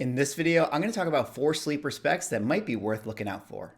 In this video, I'm going to talk about 4 sleeper specs that might be worth looking out for.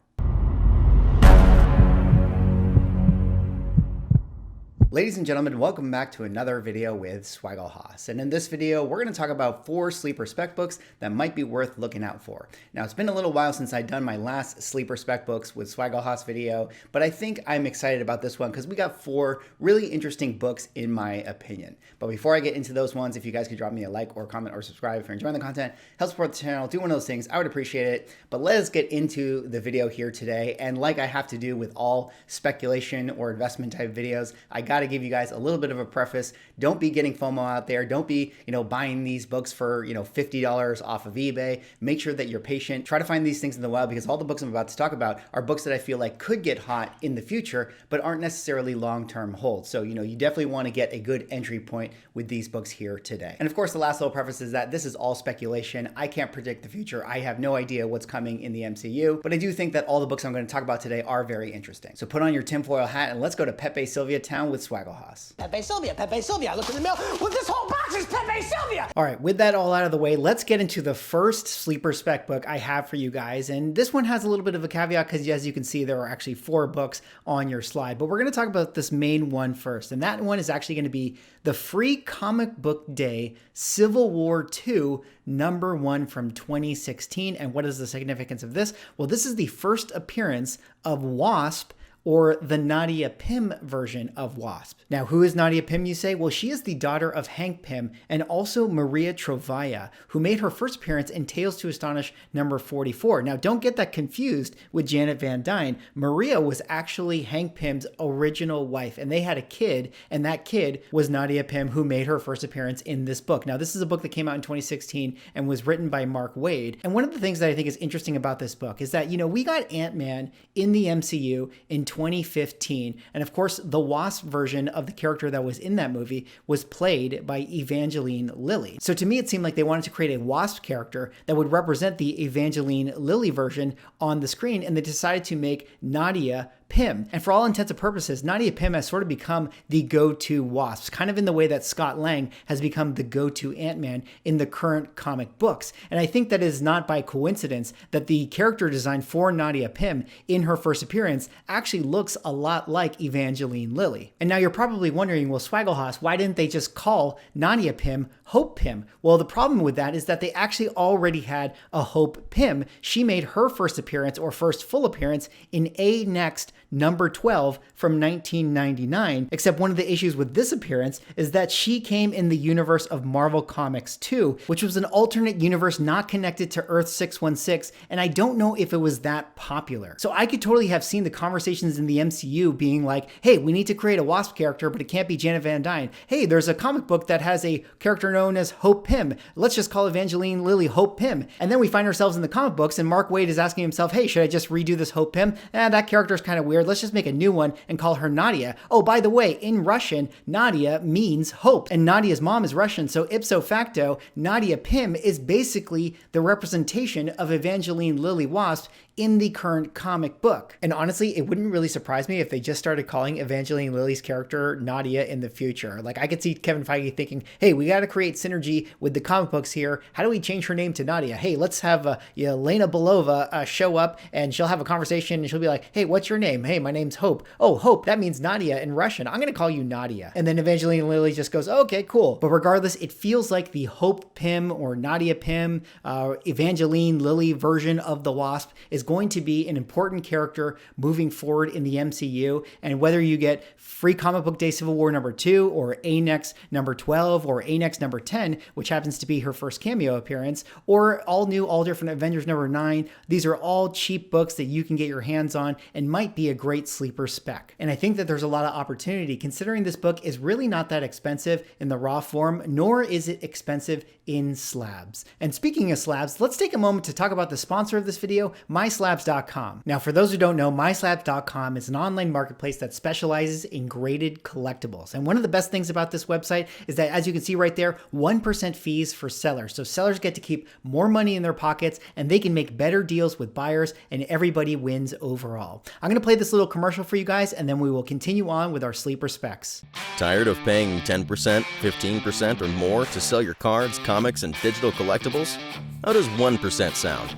Ladies and gentlemen, welcome back to another video with Swagglehaus. And in this video, we're going to talk about 4 sleeper spec books that might be worth looking out for. Now, it's been a little while since I've done my last sleeper spec books with Swagglehaus video, but I think I'm excited about this one because we got 4 really interesting books in my opinion. But before I get into those ones, if you guys could drop me a like or comment or subscribe if you're enjoying the content, help support the channel, do one of those things, I would appreciate it. But let's get into the video here today. And like I have to do with all speculation or investment type videos, I got to give you guys a little bit of a preface. Don't be getting FOMO out there. Don't be, buying these books for, $50 off of eBay. Make sure that you're patient. Try to find these things in the wild because all the books I'm about to talk about are books that I feel like could get hot in the future, but aren't necessarily long-term holds. So, you definitely want to get a good entry point with these books here today. And of course, the last little preface is that this is all speculation. I can't predict the future. I have no idea what's coming in the MCU, but I do think that all the books I'm going to talk about today are very interesting. So put on your tinfoil hat and let's go to Pepe Sylvia Town with Swagglehaus. Pepe Sylvia, I look in the mail. Well, this whole box is Pepe Sylvia. All right, with that all out of the way, let's get into the first sleeper spec book I have for you guys. And this one has a little bit of a caveat because as you can see, there are actually 4 books on your slide, but we're going to talk about this main one first. And that one is actually going to be the Free Comic Book Day Civil War 2 #1 from 2016. And what is the significance of this? Well, this is the first appearance of Wasp, or the Nadia Pym version of Wasp. Now, who is Nadia Pym, you say? Well, she is the daughter of Hank Pym and also Maria Trovaya, who made her first appearance in Tales to Astonish #44. Now, don't get that confused with Janet Van Dyne. Maria was actually Hank Pym's original wife, and they had a kid, and that kid was Nadia Pym, who made her first appearance in this book. Now, this is a book that came out in 2016 and was written by Mark Waid. And one of the things that I think is interesting about this book is that, we got Ant-Man in the MCU in 2015. And of course, the Wasp version of the character that was in that movie was played by Evangeline Lilly. So to me, it seemed like they wanted to create a Wasp character that would represent the Evangeline Lilly version on the screen. And they decided to make Nadia Pym. And for all intents and purposes, Nadia Pym has sort of become the go-to Wasp, kind of in the way that Scott Lang has become the go-to Ant-Man in the current comic books. And I think that is not by coincidence that the character design for Nadia Pym in her first appearance actually looks a lot like Evangeline Lilly. And now you're probably wondering, well, Swagglehaus, why didn't they just call Nadia Pym Hope Pym? Well, the problem with that is that they actually already had a Hope Pym. She made her first appearance or first full appearance in A Next #12 from 1999, except one of the issues with this appearance is that she came in the universe of Marvel Comics 2, which was an alternate universe not connected to Earth 616, and I don't know if it was that popular. So I could totally have seen the conversations in the MCU being like, hey, we need to create a Wasp character, but it can't be Janet Van Dyne. Hey, there's a comic book that has a character known as Hope Pym. Let's just call Evangeline Lilly Hope Pym. And then we find ourselves in the comic books and Mark Waid is asking himself, hey, should I just redo this Hope Pym? That character's kind of weird. Let's just make a new one and call her Nadia. Oh, by the way, in Russian, Nadia means hope. And Nadia's mom is Russian, so ipso facto, Nadia Pym is basically the representation of Evangeline Lilly Wasp in the current comic book. And honestly, it wouldn't really surprise me if they just started calling Evangeline Lilly's character Nadia in the future. Like, I could see Kevin Feige thinking, hey, we got to create synergy with the comic books here. How do we change her name to Nadia? Hey, let's have Yelena Belova show up and she'll have a conversation and she'll be like, hey, what's your name? Hey, my name's Hope. Oh, Hope, that means Nadia in Russian. I'm going to call you Nadia. And then Evangeline Lilly just goes, okay, cool. But regardless, it feels like the Hope Pym or Nadia Pym, Evangeline Lilly version of the Wasp is going to be an important character moving forward in the MCU. And whether you get Free Comic Book Day Civil War #2 or A-Next #12 or A-Next #10, which happens to be her first cameo appearance, or all new, all different Avengers #9, these are all cheap books that you can get your hands on and might be a great sleeper spec. And I think that there's a lot of opportunity considering this book is really not that expensive in the raw form, nor is it expensive in slabs. And speaking of slabs, let's take a moment to talk about the sponsor of this video, my MySlabs.com. Now, for those who don't know, MySlabs.com is an online marketplace that specializes in graded collectibles. And one of the best things about this website is that, as you can see right there, 1% fees for sellers. So sellers get to keep more money in their pockets and they can make better deals with buyers, and everybody wins overall. I'm going to play this little commercial for you guys, and then we will continue on with our sleeper specs. Tired of paying 10%, 15% or more to sell your cards, comics, and digital collectibles? How does 1% sound?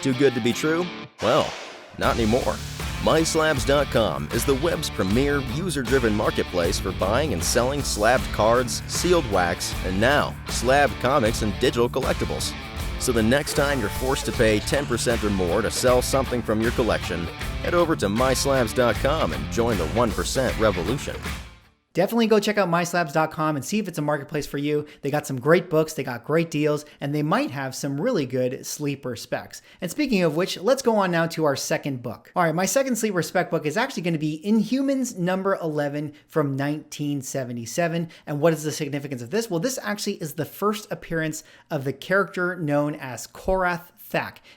Too good to be true? Well, not anymore. MySlabs.com is the web's premier user-driven marketplace for buying and selling slabbed cards, sealed wax, and now slabbed comics and digital collectibles. So the next time you're forced to pay 10% or more to sell something from your collection, head over to MySlabs.com and join the 1% revolution. Definitely go check out MySlabs.com and see if it's a marketplace for you. They got some great books, they got great deals, and they might have some really good sleeper specs. And speaking of which, let's go on now to our second book. All right, my second sleeper spec book is actually going to be Inhumans number 11 from 1977. And what is the significance of this? Well, this actually is the first appearance of the character known as Korath.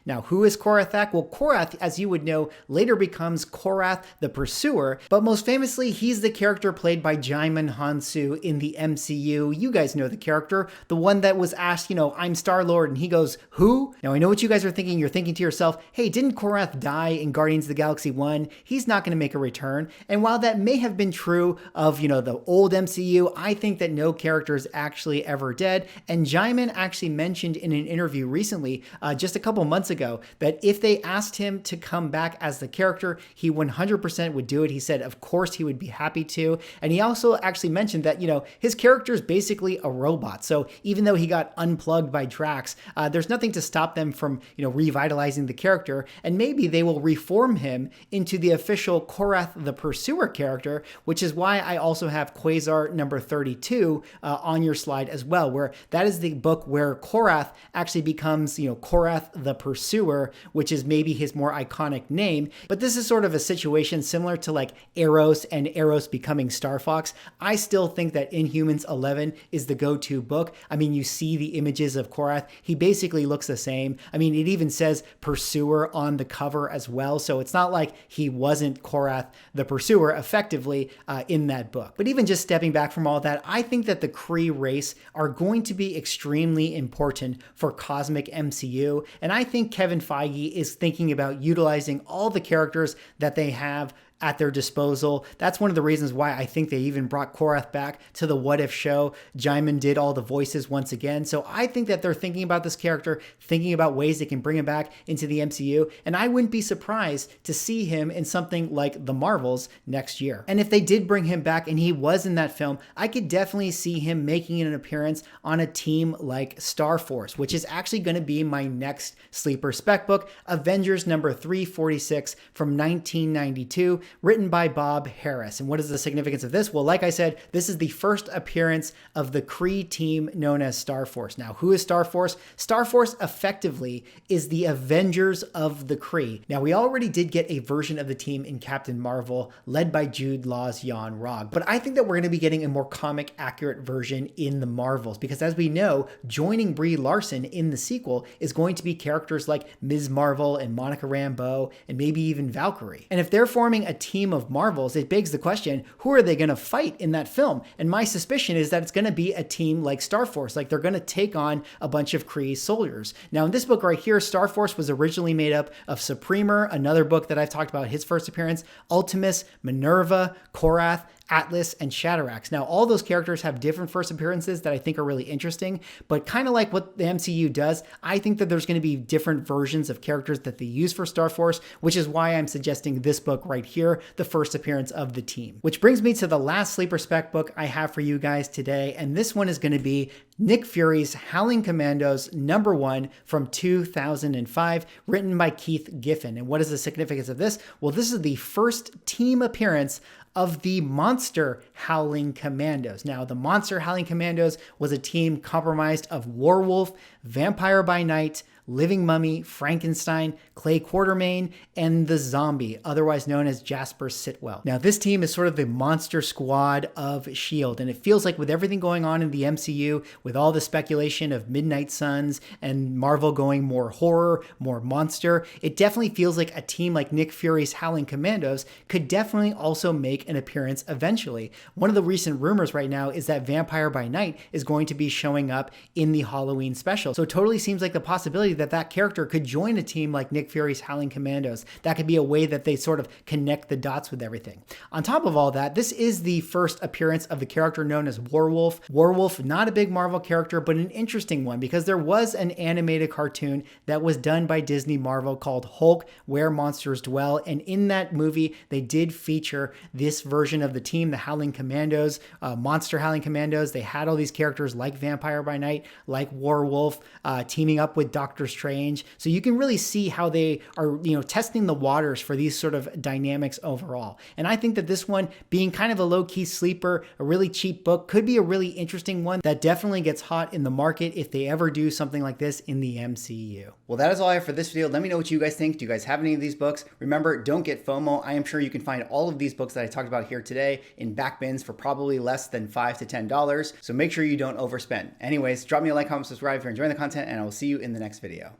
Now, who is Korath? Well, Korath, as you would know, later becomes Korath the Pursuer, but most famously, he's the character played by Djimon Hounsou in the MCU. You guys know the character, the one that was asked, I'm Star-Lord, and he goes, who? Now, I know what you guys are thinking. You're thinking to yourself, hey, didn't Korath die in Guardians of the Galaxy 1? He's not going to make a return. And while that may have been true of, the old MCU, I think that no character is actually ever dead. And Djimon actually mentioned in an interview recently, just a couple months ago, that if they asked him to come back as the character, he 100% would do it. He said, of course, he would be happy to. And he also actually mentioned that, his character is basically a robot. So even though he got unplugged by Drax, there's nothing to stop them from, revitalizing the character. And maybe they will reform him into the official Korath the Pursuer character, which is why I also have Quasar number 32 on your slide as well, where that is the book where Korath actually becomes, Korath the Pursuer, which is maybe his more iconic name. But this is sort of a situation similar to like Eros and Eros becoming Star Fox. I still think that Inhumans 11 is the go-to book. I mean, you see the images of Korath. He basically looks the same. I mean, it even says Pursuer on the cover as well. So it's not like he wasn't Korath the Pursuer effectively in that book. But even just stepping back from all that, I think that the Kree race are going to be extremely important for Cosmic MCU. And I think Kevin Feige is thinking about utilizing all the characters that they have at their disposal. That's one of the reasons why I think they even brought Korath back to the What If show. Djimon did all the voices once again. So I think that they're thinking about this character, thinking about ways they can bring him back into the MCU. And I wouldn't be surprised to see him in something like The Marvels next year. And if they did bring him back and he was in that film, I could definitely see him making an appearance on a team like Star Force, which is actually going to be my next sleeper spec book, Avengers number 346 from 1992. Written by Bob Harris. And what is the significance of this? Well, like I said, this is the first appearance of the Kree team known as Star Force. Now, who is Star Force? Star Force effectively is the Avengers of the Kree. Now, we already did get a version of the team in Captain Marvel, led by Jude Law's Yon-Rogg. But I think that we're going to be getting a more comic accurate version in the Marvels, because as we know, joining Brie Larson in the sequel is going to be characters like Ms. Marvel and Monica Rambeau, and maybe even Valkyrie. And if they're forming a team of Marvels, it begs the question, who are they going to fight in that film? And my suspicion is that it's going to be a team like Star Force, like they're going to take on a bunch of Kree soldiers. Now in this book right here, Star Force was originally made up of Supremer, another book that I've talked about his first appearance, Ultimus, Minerva, Korath, Atlas, and Shatterax. Now, all those characters have different first appearances that I think are really interesting, but kind of like what the MCU does, I think that there's going to be different versions of characters that they use for Star Force, which is why I'm suggesting this book right here, the first appearance of the team. Which brings me to the last sleeper spec book I have for you guys today, and this one is going to be Nick Fury's Howling Commandos number 1 from 2005, written by Keith Giffen. And what is the significance of this? Well, this is the first team appearance of the Monster Howling Commandos. Now, the Monster Howling Commandos was a team comprised of Werewolf, Vampire by Night, Living Mummy, Frankenstein, Clay Quartermain, and the Zombie, otherwise known as Jasper Sitwell. Now, this team is sort of the monster squad of S.H.I.E.L.D., and it feels like with everything going on in the MCU, with all the speculation of Midnight Suns and Marvel going more horror, more monster, it definitely feels like a team like Nick Fury's Howling Commandos could definitely also make an appearance eventually. One of the recent rumors right now is that Vampire by Night is going to be showing up in the Halloween special. So it totally seems like the possibility that that character could join a team like Nick Fury's Howling Commandos. That could be a way that they sort of connect the dots with everything. On top of all that, this is the first appearance of the character known as Warwolf. Warwolf, not a big Marvel character, but an interesting one because there was an animated cartoon that was done by Disney Marvel called Hulk, Where Monsters Dwell. And in that movie, they did feature this version of the team, the Howling Commandos, Monster Howling Commandos. They had all these characters like Vampire by Night, like Warwolf, teaming up with Doctor Strange. So you can really see how they are, testing the waters for these sort of dynamics overall. And I think that this one, being kind of a low-key sleeper, a really cheap book, could be a really interesting one that definitely gets hot in the market if they ever do something like this in the MCU. Well, that is all I have for this video. Let me know what you guys think. Do you guys have any of these books? Remember, don't get FOMO. I am sure you can find all of these books that I talked about here today in back bins for probably less than $5 to $10. So make sure you don't overspend. Anyways, drop me a like, comment, subscribe if you're enjoying the content, and I will see you in the next video.